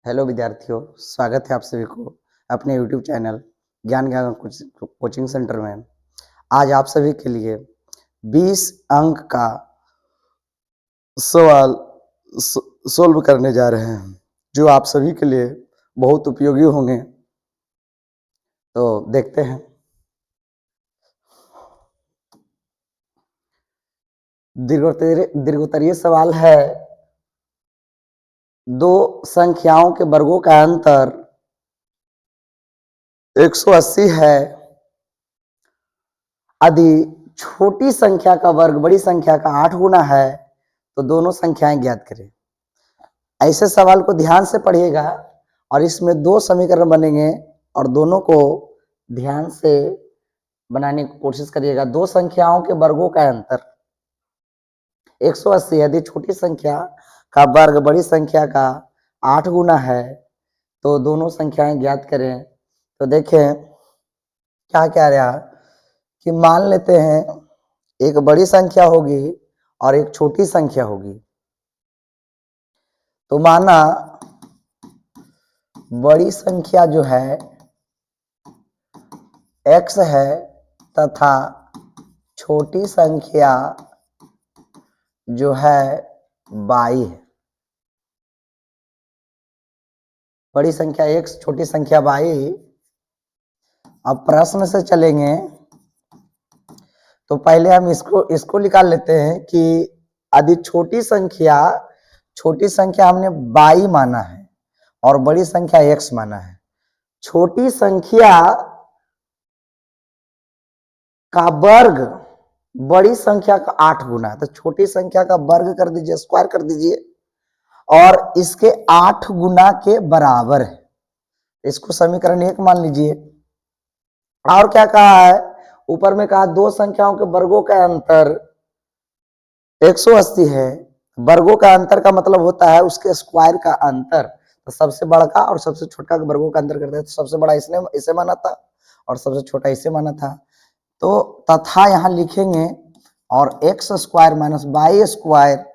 Hello विद्यार्थियों, स्वागत है आप सभी को अपने YouTube चैनल ज्ञान ज्ञान कोचिंग सेंटर में। आज आप सभी के लिए 20 अंक का सवाल सोल्व करने जा रहे हैं, जो आप सभी के लिए बहुत उपयोगी होंगे। तो देखते हैं। दीर्घोत्तरीय सवाल है। दो संख्याओं के वर्गों का अंतर 180 है। यदि छोटी संख्या का वर्ग बड़ी संख्या का 8 गुना है तो दोनों संख्याएं ज्ञात करें। ऐसे सवाल को ध्यान से पढ़िएगा और इसमें दो समीकरण बनेंगे और दोनों को ध्यान से बनाने की कोशिश करिएगा। दो संख्याओं के वर्गों का अंतर 180। यदि छोटी संख्या का वर्ग बड़ी संख्या का 8 गुना है तो दोनों संख्याएं ज्ञात करें। तो देखें क्या क्या रहा कि मान लेते हैं एक बड़ी संख्या होगी और एक छोटी संख्या होगी। तो माना बड़ी संख्या जो है x है तथा छोटी संख्या जो है y है। बड़ी संख्या x, छोटी संख्या y। अब प्रश्न से चलेंगे तो पहले हम इसको निकाल लेते हैं कि यदि छोटी संख्या हमने y माना है और बड़ी संख्या x माना है। छोटी संख्या का वर्ग बड़ी संख्या का 8 गुना है, तो छोटी संख्या का वर्ग कर दीजिए, स्क्वायर कर दीजिए और इसके 8 गुना के बराबर है। इसको समीकरण 1 मान लीजिए। और क्या कहा है, ऊपर में कहा दो संख्याओं के वर्गों का अंतर 180 है। वर्गों का अंतर का मतलब होता है उसके स्क्वायर का अंतर। तो सबसे बड़ा का और सबसे छोटा के वर्गों का अंतर करते हैं। तो सबसे बड़ा इसे माना था और सबसे छोटा इसे माना था। तो तथा यहां लिखेंगे और X square minus Y square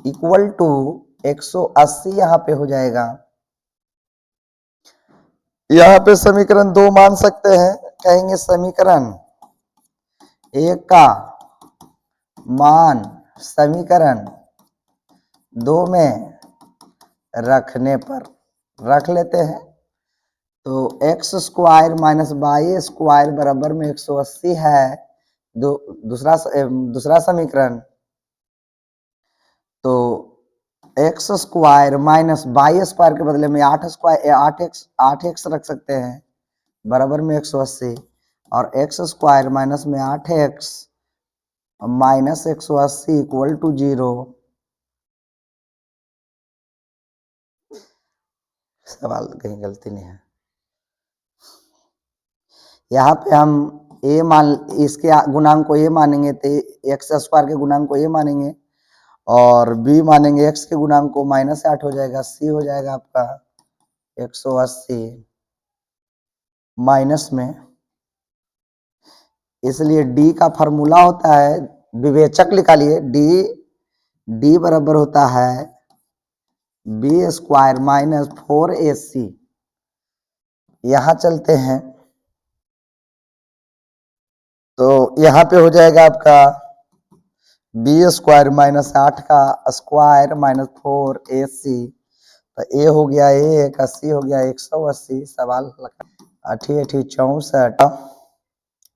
equal to 180 यहां पे हो जाएगा। यहां पे समीकरण 2 मान सकते हैं। कहेंगे समीकरण 1 का मान समीकरण 2 में रखने पर रख लेते हैं। तो X square minus Y square बराबर में 180 है। दूसरा समीकरण। तो X square minus Y square के बदले में 8x रख सकते हैं बराबर में 180 और एक्स स्क्वायर माइनस में 8x माइनस 180 इक्वल टू 0। सवाल कहीं गलती नहीं है। यहाँ पे हम इसके गुणांक को a मानेंगे तो एक्स स्क्वायर के गुणांक को a मानेंगे और b मानेंगे x के गुणांक को -8 हो जाएगा। c हो जाएगा आपका 180 माइनस में। इसलिए d का फॉर्मूला होता है, विवेचक निकालिए। d बराबर होता है b स्क्वायर माइनस 4ac। यहां चलते हैं तो यहाँ पे हो जाएगा आपका बी स्क्वायर माइनस 8 का स्क्वायर माइनस 4ac। तो ए हो गया 1, 80 हो गया 180। सवाल 64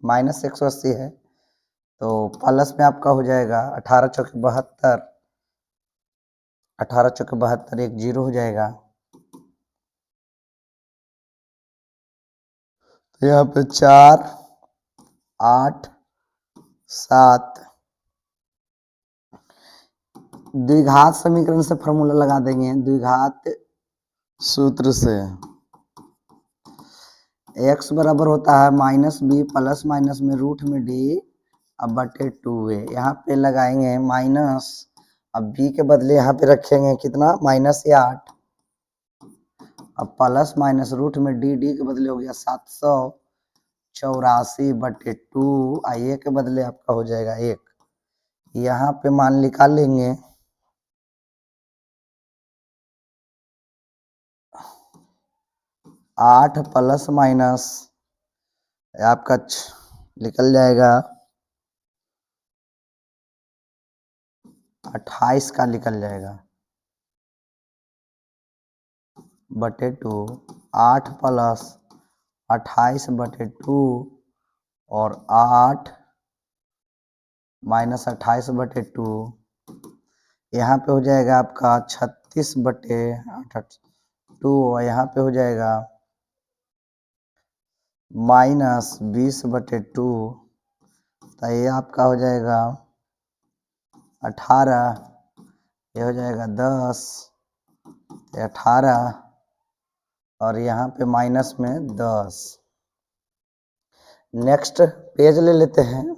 माइनस 180 है तो प्लस में आपका हो जाएगा 18 चौके 72। 18 चौके 72, एक 0 हो जाएगा। तो यहाँ पे 4, 8, 7 द्विघात समीकरण से फॉर्मूला लगा देंगे। द्विघात सूत्र से x बराबर होता है -b प्लस माइनस में रूट में d अब बटे 2a। यहाँ पे लगाएंगे माइनस, अब b के बदले यहाँ पे रखेंगे कितना -8 अब प्लस माइनस रूट में d के बदले हो गया 784 बटे 2। a के बदले आपका हो जाएगा 1। यहाँ पे मान निकाल लेंगे 8 प्लस माइनस आपका निकल जाएगा 28 का निकल जाएगा बटे 2। 8 प्लस 28 बटे 2 और 8 माइनस 28 बटे 2, यहाँ पे हो जाएगा आपका 36 बटे 2 और यहाँ पे हो जाएगा माइनस 20 बटे 2, तो ये आपका हो जाएगा 18, ये हो जाएगा 10, 18 और यहाँ पे माइनस में 10। नेक्स्ट पेज ले लेते हैं।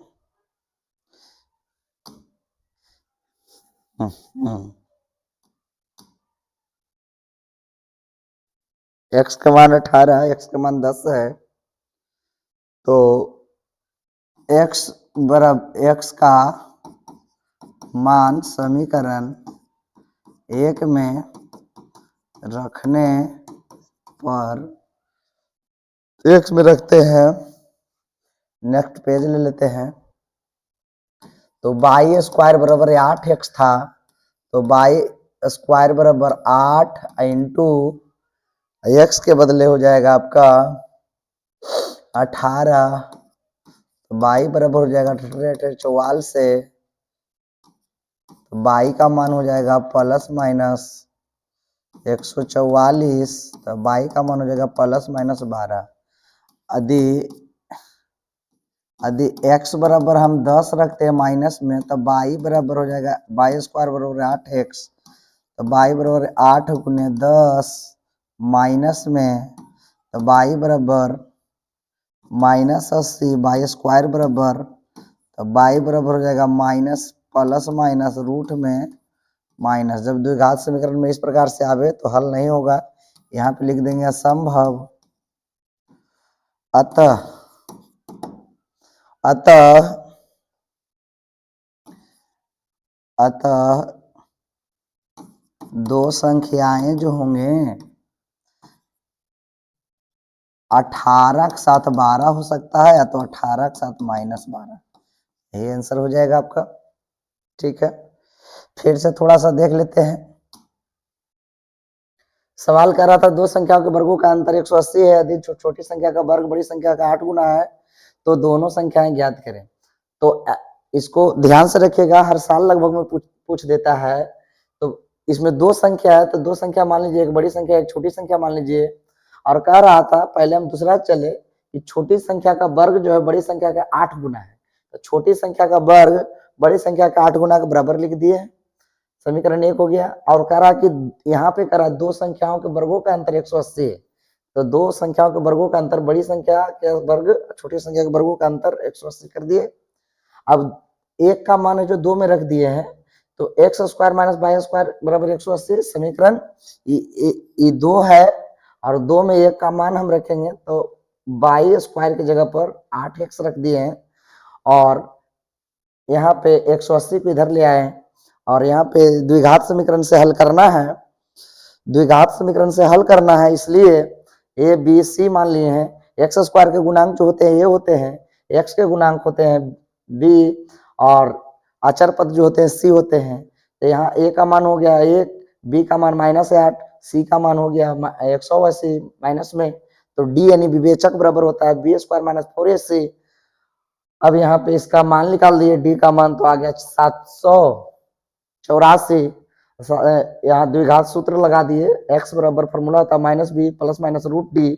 x का मान 18, x का मान 10 है, तो x बराबर x का मान समीकरण 1 में रखने पर x में रखते हैं। नेक्स्ट पेज ले लेते हैं। तो वाई स्क्वायर बराबर 8x था, तो वाई स्क्वायर बराबर 8 इंटू x के बदले हो जाएगा आपका 18, तो वाई बराबर हो जाएगा 44 से, तो वाई का मान हो जाएगा प्लस माइनस 144, तो वाई का मान हो जाएगा प्लस माइनस 12। यदि x बराबर हम 10 रखते हैं माइनस में, तो y बराबर हो जाएगा वाई स्क्वायर बराबर 8x, तो y बराबर 8 गुने 10 माइनस में, तो y बराबर माइनस 80, वाई स्क्वायर बराबर, तो y बराबर हो जाएगा माइनस प्लस माइनस रूट में माइनस। जब द्विघात समीकरण में इस प्रकार से आवे तो हल नहीं होगा, यहाँ पे लिख देंगे असंभव। अतः दो संख्याएं जो होंगे 18 के साथ 12 हो सकता है, या तो 18 के साथ माइनस 12, यही आंसर हो जाएगा आपका। ठीक है, फिर से थोड़ा सा देख लेते हैं। सवाल कर रहा था दो संख्याओं के वर्गों का अंतर 180 है, यदि छोटी संख्या का वर्ग बड़ी संख्या का 8 गुना है तो दोनों संख्याएं ज्ञात करें। तो इसको ध्यान से रखिएगा, हर साल लगभग में पूछ देता है। तो इसमें दो संख्या है, तो दो संख्या मान लीजिए, एक बड़ी संख्या एक छोटी संख्या मान लीजिए। और कह रहा था पहले हम दूसरा चले कि छोटी संख्या का वर्ग जो है बड़ी संख्या का 8 गुना है, तो छोटी संख्या का वर्ग बड़ी संख्या का 8 गुना के बराबर लिख दिए, समीकरण 1 हो गया। और कह रहा कि यहाँ पे कह रहा दो संख्याओं के वर्गों का अंतर 180 है, तो दो संख्याओं के वर्गों का अंतर बड़ी संख्या के वर्ग छोटी संख्या के वर्गों का अंतर 180 कर दिए। अब एक का मान है जो 2 में रख दिए हैं, तो X square minus Y square बराबर 180, समीकरण ये 2 है और 2 में एक का मान हम रखेंगे, तो वाई स्क्वायर की जगह पर 8x रख दिए हैं और यहाँ पे 180 को इधर ले आए और यहाँ पे द्विघात समीकरण से हल करना है। द्विघात समीकरण से हल करना है, इसलिए ए बी सी मान लिए हैं। एक्स स्क्वायर के गुणांक जो होते हैं ये होते हैं, एक्स के गुणांक होते हैं बी, और अचर पद जो होते हैं सी होते हैं। तो यहाँ ए का मान हो गया 1, बी का मान -8, सी का मान हो गया 180 माइनस में, तो डी यानी विवेचक बराबर होता है बी स्क्वायर माइनस 4ac। अब यहाँ पे इसका मान निकाल दिए, डी का मान तो आ गया 784। यहाँ द्विघात सूत्र लगा दिए, x बराबर फॉर्मूला होता -b plus minus √d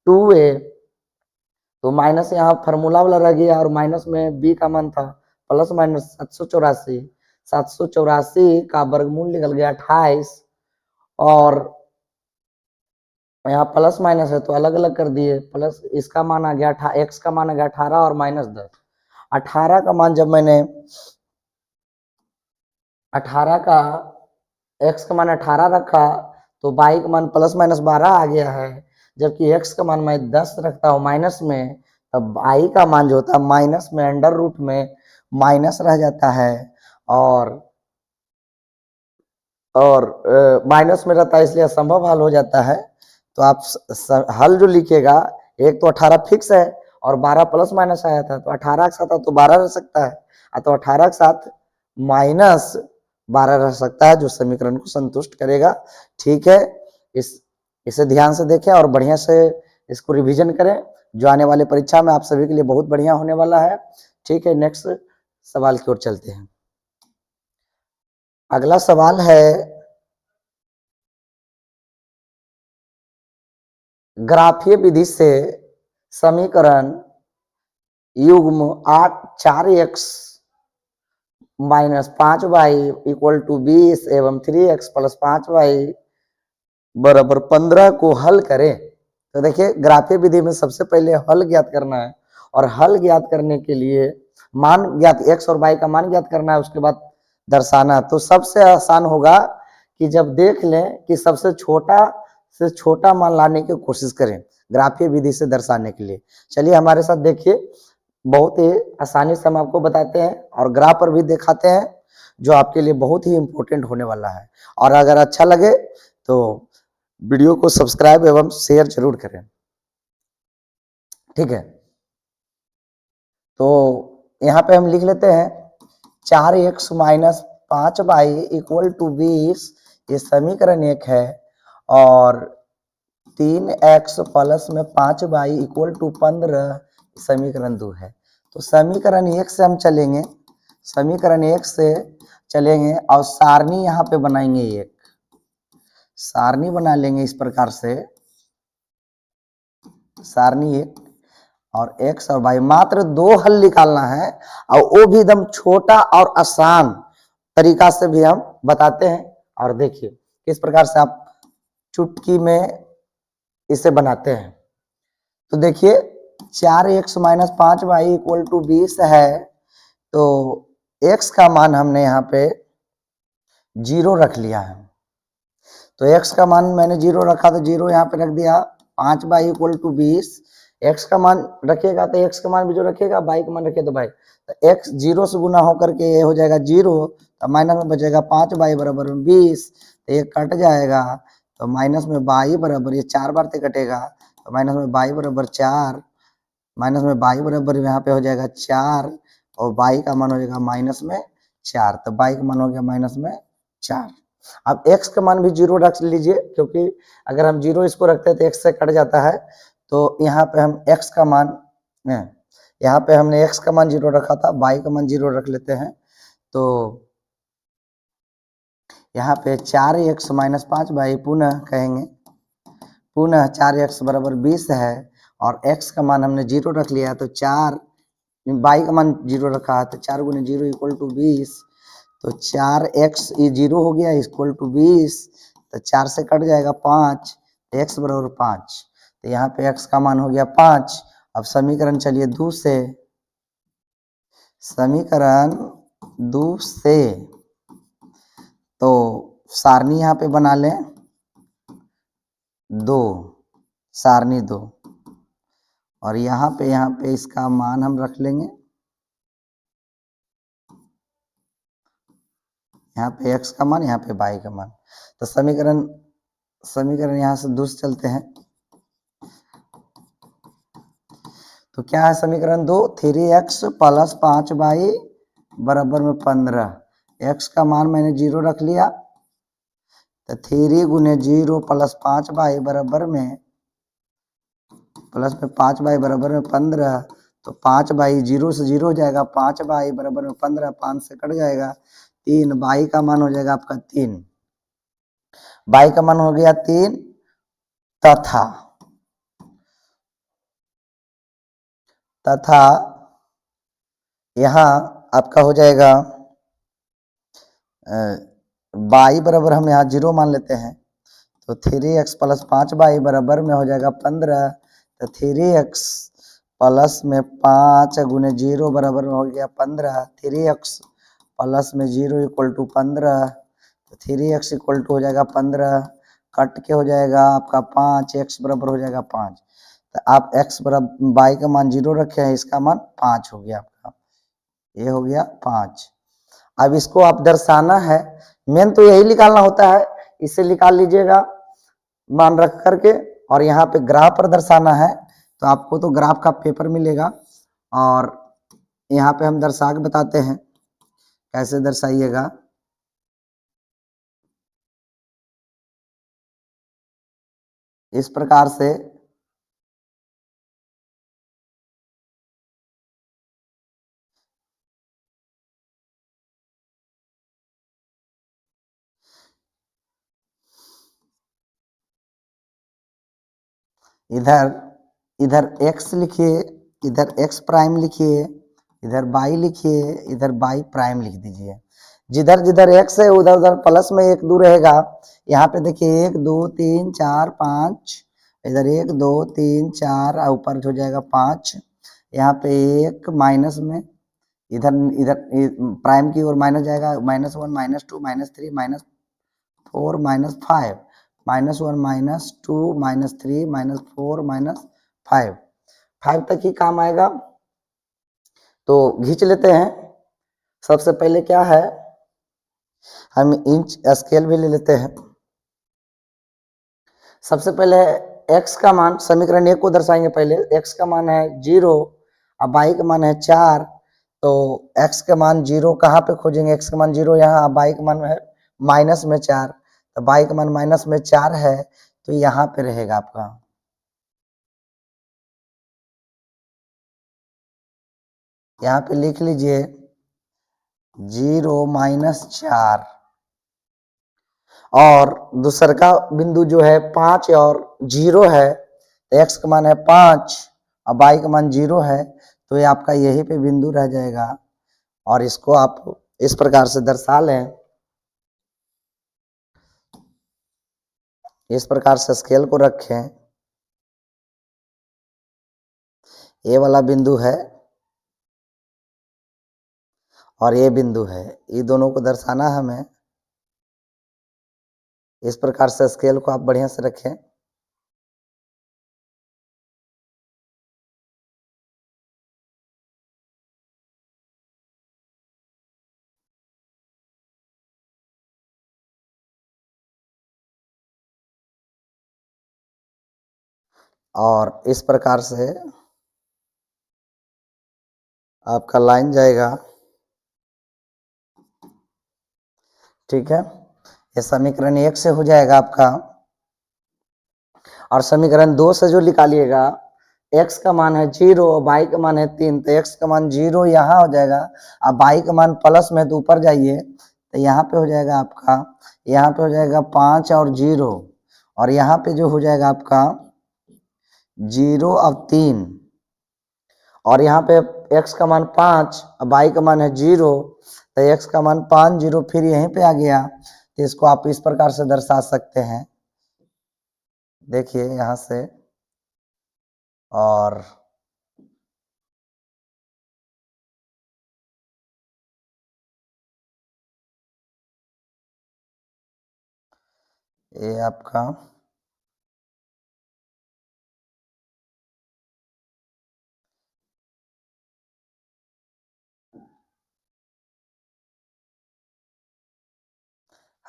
2a, तो माइनस यहाँ फॉर्मूला वाला रह गया और माइनस में b का मान था प्लस माइनस 784 का वर्गमूल निकल गया 28, और यहाँ प्लस माइनस है तो अलग अलग कर दिए। प्लस इसका मान आ गया x का मान आ गया 18 और -10। 18 का मान जब मैंने 18 का x का मान 18 रखा तो y का मान प्लस माइनस 12 आ गया है, जबकि x का मान मैं 10 रखता हूँ माइनस में, तब y का मान जो होता है माइनस में अंडर रूट में माइनस रह जाता है और माइनस में रहता है, इसलिए असंभव हल हो जाता है। तो आप हल जो लिखेगा, एक तो 18 फिक्स है और 12 प्लस माइनस आया था, तो 18 के साथ तो 12 रह सकता है, तो 18 के साथ माइनस 12 रह सकता है, जो समीकरण को संतुष्ट करेगा। ठीक है, इसे ध्यान से देखें और बढ़िया से इसको रिवीजन करें, जो आने वाले परीक्षा में आप सभी के लिए बहुत बढ़िया होने वाला है। ठीक है, नेक्स्ट सवाल की ओर चलते हैं। अगला सवाल है, ग्राफीय विधि से समीकरण युग्म 4x minus 5y equal to 20 एवं 3x प्लस 5y बराबर 15 को हल करें। तो देखिए, ग्राफीय विधि में सबसे पहले हल ज्ञात करना है, और हल ज्ञात करने के लिए मान ज्ञात x और y का मान ज्ञात करना है, उसके बाद दर्शाना। तो सबसे आसान होगा कि जब देख लें कि सबसे छोटा से छोटा मान लाने की कोशिश करें ग्राफीय विधि से दर्शाने के लिए। चलिए हमारे साथ देखिए, बहुत ही आसानी से हम आपको बताते हैं और ग्राफ पर भी दिखाते हैं, जो आपके लिए बहुत ही इंपॉर्टेंट होने वाला है। और अगर अच्छा लगे तो वीडियो को सब्सक्राइब एवं शेयर जरूर करें। ठीक है, तो यहाँ पे हम लिख लेते हैं 4x minus 5y equal to 20, ये समीकरण 1 है, और 3x प्लस में 5y इक्वल टू 15 समीकरण 2 है। तो समीकरण 1 से हम चलेंगे, समीकरण 1 से चलेंगे और सारणी यहाँ पे बनाएंगे, एक सारणी बना लेंगे इस प्रकार से, सारणी 1 और x और y, मात्र 2 हल निकालना है, और वो भी एकदम छोटा और आसान तरीका से भी हम बताते हैं। और देखिए किस प्रकार से आप चुटकी में इसे बनाते हैं। तो देखिए 4x minus 5y equal to 20 है, तो x का मान हमने यहाँ पे 0 रख लिया है। तो x का मान मैंने 0 रखा, तो 0 यहाँ पे रख दिया। 5y इक्वल टू 20, x का मान रखिएगा तो x का मान भी जो रखिएगा, y का मान रखिए तो y, तो x 0 से गुना होकर के ये हो जाएगा 0, तो माइनस में बचेगा 5y बराबर 20, तो ये कट जाएगा, तो माइनस में y बराबर, ये 4 बार से कटेगा, तो माइनस में y बराबर 4, माइनस में y बराबर यहाँ पे हो जाएगा 4, और y का मान हो जाएगा माइनस में 4, तो y का मान हो गया माइनस में 4। अब x का मान भी 0 रख लीजिए, क्योंकि अगर हम 0 इसको रखते हैं तो x से कट जाता है। तो यहाँ पे हम x का मान, यहाँ पे हमने x का मान 0 रखा था, y का मान 0 रख लेते हैं। तो यहाँ पे 4x माइनस 5y पुनः कहेंगे, पुनः 4x बराबर 20 है, और x का मान हमने 0 रख लिया, तो 4, y का मान 0 रखा है, तो 4 गुने 0 इक्वल टू 20, तो 4x ये 0 हो गया इक्वल टू 20, तो 4 से कट जाएगा 5, x बराबर 5, तो यहाँ पे x का मान हो गया 5। अब समीकरण चलिए 2 से, समीकरण 2 से, तो सारणी यहाँ पे बना लें 2, सारणी 2, और यहाँ पे इसका मान हम रख लेंगे, यहाँ पे x का मान, यहाँ पे y का मान। तो समीकरण यहाँ से 2 से चलते हैं, तो क्या है समीकरण 2, 3x प्लस 5y बराबर में 15, x का मान मैंने 0 रख लिया, तो 3 गुने 0 प्लस 5y बराबर में, प्लस में 5y बराबर में 15, तो 5y 0 से 0 हो जाएगा, 5y बराबर में 15, 5 से कट जाएगा 3, y का मान हो जाएगा आपका 3, y का मान हो गया 3, तथा यहाँ आपका हो जाएगा y बराबर, हम यहाँ 0 मान लेते हैं, तो 3x प्लस 5y बराबर में हो जाएगा 15, तो 3x प्लस में 5 गुने 0 बराबर में हो गया 15, 3x प्लस में 0 इक्वल टू 15, तो 3x इक्वल टू हो जाएगा 15, कट के हो जाएगा आपका 5, x बराबर हो जाएगा 5, तो आप x बराबर y का मान 0 रखे हैं, इसका मान 5 हो गया आपका, ये हो गया 5। अब इसको आप दर्शाना है, मेन तो यही निकालना होता है, इसे निकाल लीजिएगा मान रख करके, और यहाँ पे ग्राफ पर दर्शाना है, तो आपको तो ग्राफ का पेपर मिलेगा और यहाँ पे हम दर्शा के बताते हैं कैसे दर्शाइएगा। इस प्रकार से इधर इधर x लिखिए, इधर x प्राइम लिखिए, इधर y लिखिए, इधर y प्राइम लिख दीजिए। जिधर जिधर x है उधर उधर प्लस में 1 2 रहेगा। यहाँ पे देखिए 1 2 3 4 5, इधर 1 2 3 4 ऊपर हो जाएगा 5। यहाँ पे 1 माइनस में, इधर इधर प्राइम की ओर माइनस जाएगा, -1 -2 -3 -4 -5, -1 -2 -3 -4 -5, 5 तक ही काम आएगा। तो खींच लेते हैं। सबसे पहले क्या है, हम इंच स्केल भी ले लेते हैं। सबसे पहले x का मान, समीकरण 1 को दर्शाएंगे। पहले x का मान है 0 और y का मान है 4। तो x का मान 0 कहाँ पे खोजेंगे? x का मान 0 यहाँ, y का मान है माइनस में 4, तो y का मान माइनस में 4 है, तो यहाँ पे रहेगा आपका। यहाँ पे लिख लीजिए 0 -4, और दूसर का बिंदु जो है 5 और 0 है, तो x का मान है 5 और y का मान 0 है, तो ये आपका यही पे बिंदु रह जाएगा। और इसको आप इस प्रकार से दर्शा लें। इस प्रकार से स्केल को रखें, ये वाला बिंदु है और ये बिंदु है, ये दोनों को दर्शाना है हमें। इस प्रकार से स्केल को आप बढ़िया से रखें। और इस प्रकार से आपका लाइन जाएगा, ठीक है। ये समीकरण 1 से हो जाएगा आपका। और समीकरण 2 से जो निकालिएगा, x का मान है 0 और y का मान है 3, तो x का मान 0 यहाँ हो जाएगा, अब y का मान प्लस में तो ऊपर जाइए, तो यहाँ पे हो जाएगा आपका, यहाँ पे हो जाएगा 5 और 0, और यहाँ पे जो हो जाएगा आपका 0 और 3, और यहाँ पे x का मान 5 और y का मान है 0, तो x का मान 5 0 फिर यहीं पे आ गया। तो इसको आप इस प्रकार से दर्शा सकते हैं, देखिए यहाँ से। और ये आपका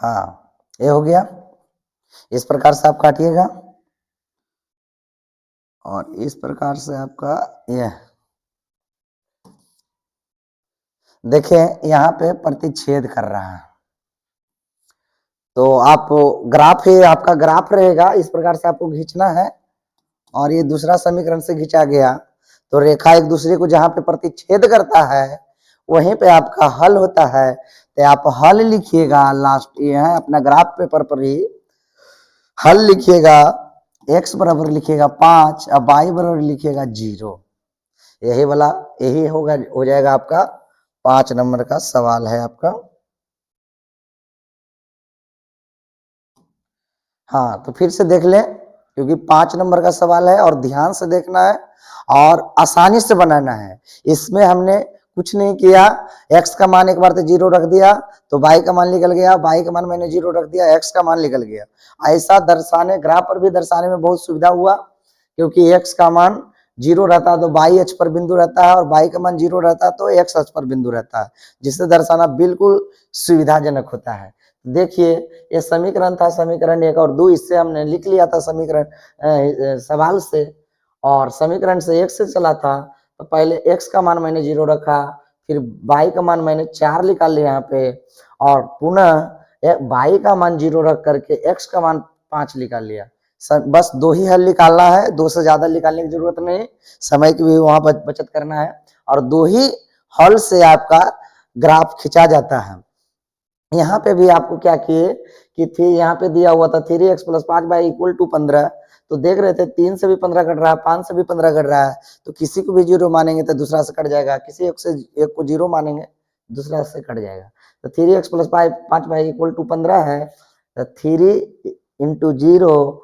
हाँ, ये हो गया। इस प्रकार से आप काटिएगा और इस प्रकार से आपका ये देखें, यहाँ पे प्रतिच्छेद कर रहा है, तो आप ग्राफ है, आपका ग्राफ रहेगा, इस प्रकार से आपको खींचना है। और ये दूसरा समीकरण से खींचा गया, तो रेखा एक दूसरे को जहाँ पे प्रतिच्छेद करता है वहीं पे आपका हल होता है। तो आप हल लिखिएगा, लास्ट ये है अपना ग्राफ पेपर पर ही हल लिखिएगा। x बराबर लिखिएगा 5 और y बराबर लिखिएगा 0। यही वाला, यही होगा, हो जाएगा आपका 5 नंबर का सवाल है आपका। हाँ, तो फिर से देख लें, क्योंकि 5 नंबर का सवाल है और ध्यान से देखना है और आसानी से बनाना है। इसमें हमने कुछ नहीं किया, x का मान एक बार तो 0 रख दिया, तो y का मान निकल गया, y का मान मैंने 0 रख दिया, x का मान निकल गया। ऐसा दर्शाने, ग्राफ पर भी दर्शाने में बहुत सुविधा हुआ, क्योंकि x का मान 0 रहता है तो y अक्ष पर बिंदु रहता है, और y का मान 0 रहता है तो x अक्ष पर बिंदु रहता है, जिससे दर्शाना बिल्कुल सुविधाजनक होता है। देखिए ये समीकरण था, समीकरण 1 और 2, इससे हमने लिख लिया था समीकरण सवाल से, और समीकरण से 1 से चला था। तो पहले x का मान मैंने 0 रखा, फिर y का मान मैंने 4 निकाल लिया यहाँ पे, और पुनः y का मान 0 रख करके x का मान 5 निकाल लिया। बस 2 ही हल निकालना है, 2 से ज्यादा निकालने की जरूरत नहीं, समय की भी वहां बचत करना है, और 2 ही हल से आपका ग्राफ खिंचा जाता है। यहाँ पे भी आपको क्या किए कि थी यहाँ पे दिया हुआ था 3x + 5y = 15, तो देख रहे थे 3 से भी 15 कट रहा है, 5 से भी 15 कट रहा है, तो किसी को भी 0 मानेंगे तो दूसरा से कट जाएगा, किसी एक से एक को 0 मानेंगे दूसरा से कट जाएगा। तो 3x + 5y = 15 है, तो 3 × 0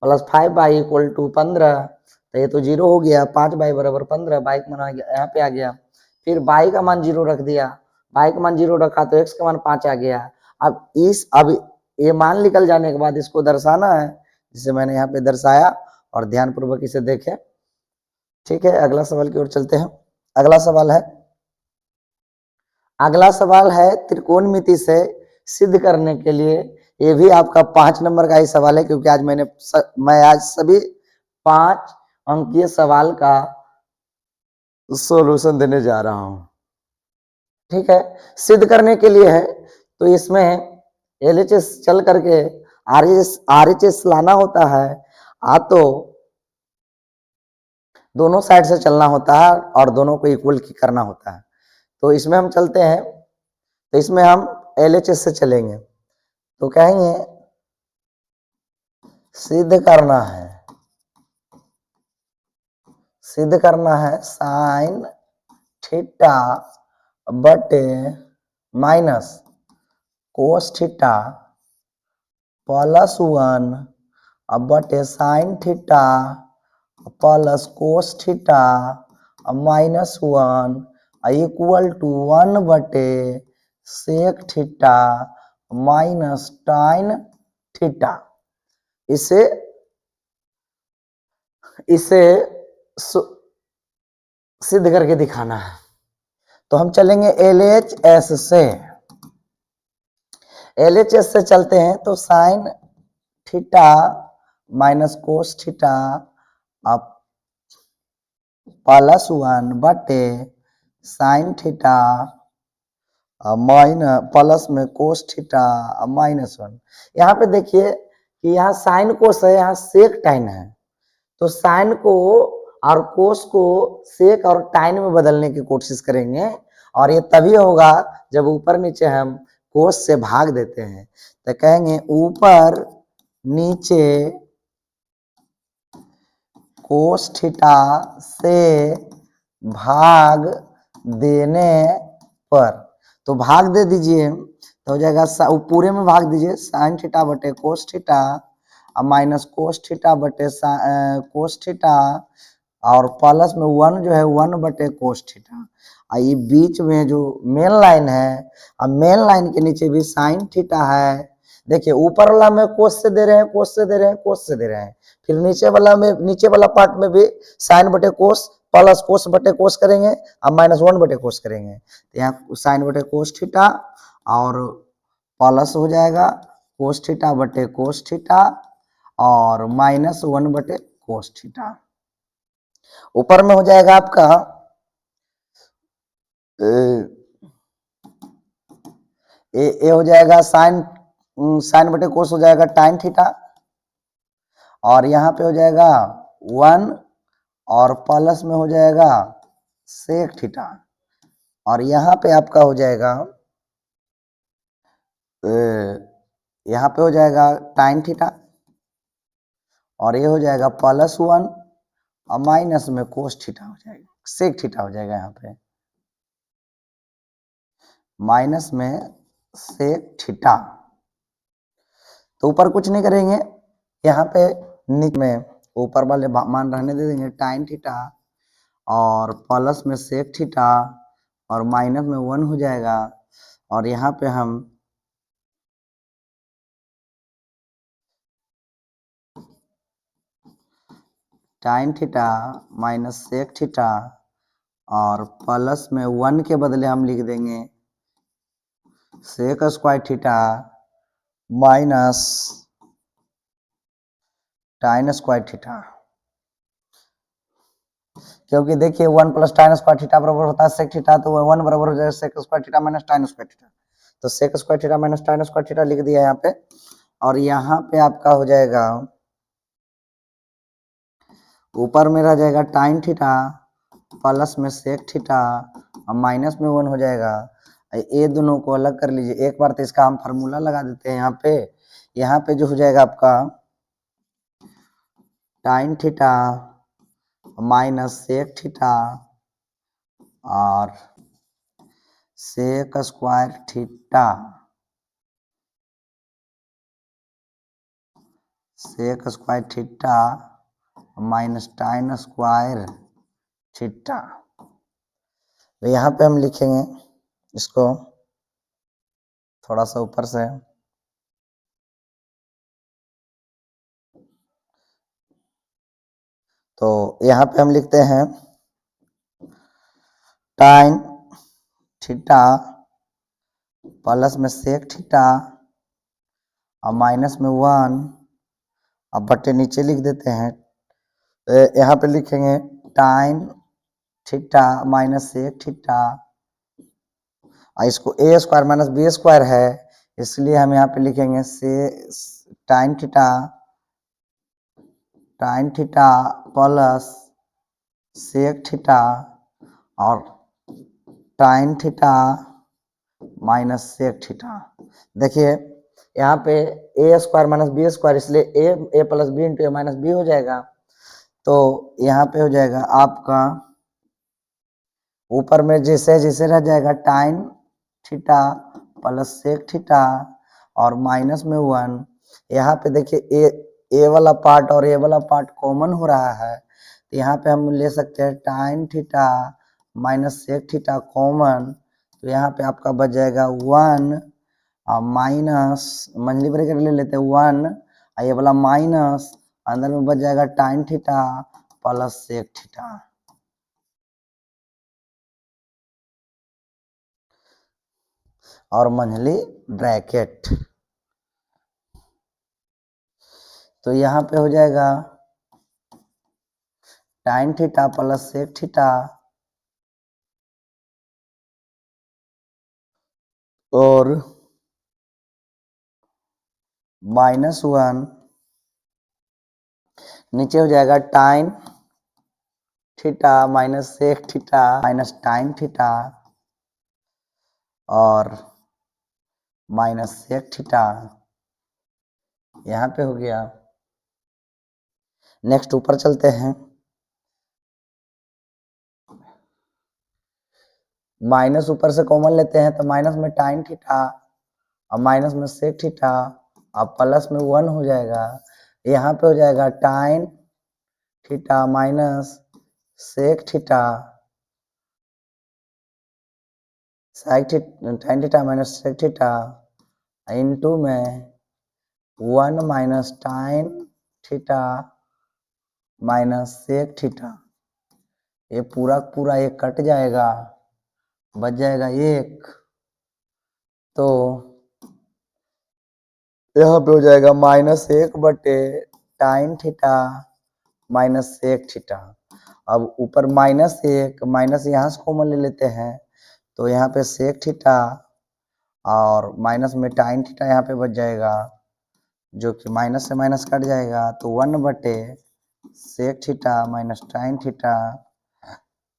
+ 5y = 15, तो ये तो 0 हो गया, 5y = 15, y का मान यहाँ पे आ गया। फिर y का मान 0 रख दिया, y का मान 0 रखा तो x का मान 5 आ गया। अब ये मान निकल जाने के बाद इसको दर्शाना है, जिसे मैंने यहाँ पे दर्शाया, और ध्यान पूर्वक इसे देखें। ठीक है, अगला सवाल की ओर चलते हैं। अगला सवाल है त्रिकोणमिति से सिद्ध करने के लिए, ये भी आपका 5 नंबर का ही सवाल है, क्योंकि आज मैं आज सभी 5 अंकीय सवाल का सॉल्यूशन देने जा रहा हूं। ठीक है, सिद्ध करने के लिए है तो इसमें LHS चल करके RHS लाना होता है, तो दोनों साइड से चलना होता है और दोनों को इक्वल करना होता है। तो इसमें हम चलते हैं, तो इसमें हम LHS से चलेंगे, तो कहेंगे सिद्ध करना है साइन थीटा बटे माइनस कोस थीटा +1 बटे sine theta plus cos theta -1 = 1 बटे sec theta minus tan theta. इसे सिद्ध करके दिखाना है। तो हम चलेंगे LHS से चलते हैं, तो sine theta minus cos theta +1 बटे साइन थीटा प्लस में कोस थीटा -1। यहाँ पे देखिए कि यहाँ साइन कोस है, यहाँ सेक टाइन है, तो साइन को और कोस को सेक और टाइन में बदलने की कोशिश करेंगे, और ये तभी होगा जब ऊपर नीचे हम कोस से भाग देते हैं। तो कहेंगे ऊपर नीचे कोस थीटा से भाग देने पर, तो भाग दे दीजिए तो हो जाएगा, पूरे में भाग दीजिए, साइन थीटा बटे cos theta minus cos theta बटे कोस थीटा, और प्लस में 1 जो है 1 बटे कोस थीटा। ये बीच में जो मेन लाइन है, अब मेन लाइन के नीचे भी साइन थीटा है। देखिए ऊपर वाला में कोस से दे रहे हैं, कोस से दे रहे हैं, कोस से दे रहे हैं, फिर नीचे वाला पार्ट में भी साइन बटे कोस प्लस कोस बटे कोस करेंगे, अब -1 बटे कोस करेंगे, तो यहाँ साइन बटे कोस थीटा और प्लस हो जाएगा कोस थीटा बटे कोस थीटा और -1 बटे कोस थीटा। ऊपर में हो जाएगा आपका ए हो जाएगा साइन बटे कोस हो जाएगा टाइन थीटा, और यहाँ पे हो जाएगा 1 और प्लस में हो जाएगा सेक थीटा, और यहाँ पे आपका हो जाएगा यहाँ पे हो जाएगा टाइन थीटा, और ये हो जाएगा +1 और माइनस में कोस थीटा हो जाएगा, सेक थीटा हो जाएगा, यहाँ पे माइनस में सेक थीटा। तो ऊपर कुछ नहीं करेंगे, यहाँ पे नीचे में ऊपर वाले मान रहने दे देंगे टाइन थीटा और प्लस में सेक थीटा और माइनस में 1 हो जाएगा, और यहाँ पे हम tan theta minus sec theta और प्लस में 1 के बदले हम लिख देंगे sec square theta minus tan square theta, क्योंकि देखिए 1 प्लस टाइन स्क्वायर थीटा बराबर होता है सेक थीटा, तो 1 बराबर हो जाएगा sec square theta minus tan square theta, तो sec square theta minus tan square theta लिख दिया यहाँ पे। और यहाँ पे आपका हो जाएगा, ऊपर में रह जाएगा टाइन थीटा प्लस में सेक थीटा और माइनस में 1 हो जाएगा। ये दोनों को अलग कर लीजिए, एक बार तो इसका हम फार्मूला लगा देते हैं यहाँ पे जो हो जाएगा आपका टाइन थीटा माइनस सेक थीटा और sec square theta, sec square theta minus tan square theta. तो यहाँ पे हम लिखेंगे इसको थोड़ा सा ऊपर से, तो यहाँ पे हम लिखते हैं टाइन थीटा प्लस में सेक थीटा और माइनस में 1 अब बट्टे नीचे लिख देते हैं। यहाँ पे लिखेंगे टाइन थीटा माइनस सेक थीटा, और इसको ए स्क्वायर माइनस बी स्क्वायर है, इसलिए हम यहाँ पे लिखेंगे से टाइन थीटा प्लस सेक थीटा और टाइन थीटा माइनस सेक थीटा। देखिए यहाँ पे ए स्क्वायर माइनस बी स्क्वायर, इसलिए ए प्लस बी इंटू ए माइनस बी हो जाएगा। तो यहाँ पे हो जाएगा आपका ऊपर में जैसे जैसे रह जाएगा tan theta plus sec theta और माइनस में 1। यहाँ पे देखिए ए वाला पार्ट और ए वाला पार्ट कॉमन हो रहा है, तो यहाँ पे हम ले सकते हैं tan theta minus sec theta common, तो यहाँ पे आपका बच जाएगा 1 और माइनस मंझली ब्रैकेट ले लेते हैं 1 और ये वाला माइनस, अंदर में बच जाएगा tan theta plus sec theta. और मंझली ब्रैकेट, तो यहाँ पे हो जाएगा tan theta plus sec theta और माइनस 1, नीचे हो जाएगा tan theta minus sec theta minus tan theta और माइनस सेक थीटा, यहाँ पे हो गया। नेक्स्ट ऊपर चलते हैं, माइनस ऊपर से कॉमन लेते हैं, तो माइनस में टाइन थीटा और माइनस में सेक थीटा और प्लस में 1 हो जाएगा। यहाँ पे हो जाएगा tan theta minus sec theta tan theta minus sec theta into में 1 minus tan theta minus sec theta, ये पूरा पूरा ये कट जाएगा, बच जाएगा 1, तो यहाँ पे हो जाएगा -1 बटे टाइन थीटा माइनस सेक थीटा। अब ऊपर -1 माइनस यहाँ से कॉमन ले लेते हैं, तो यहाँ पे सेक थीटा और माइनस में टाइन थीटा यहाँ पे बच जाएगा, जो कि माइनस से माइनस कट जाएगा, तो 1 बटे sec theta minus tan theta,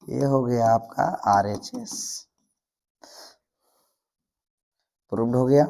ये हो गया आपका RHS। प्रूव्ड हो गया।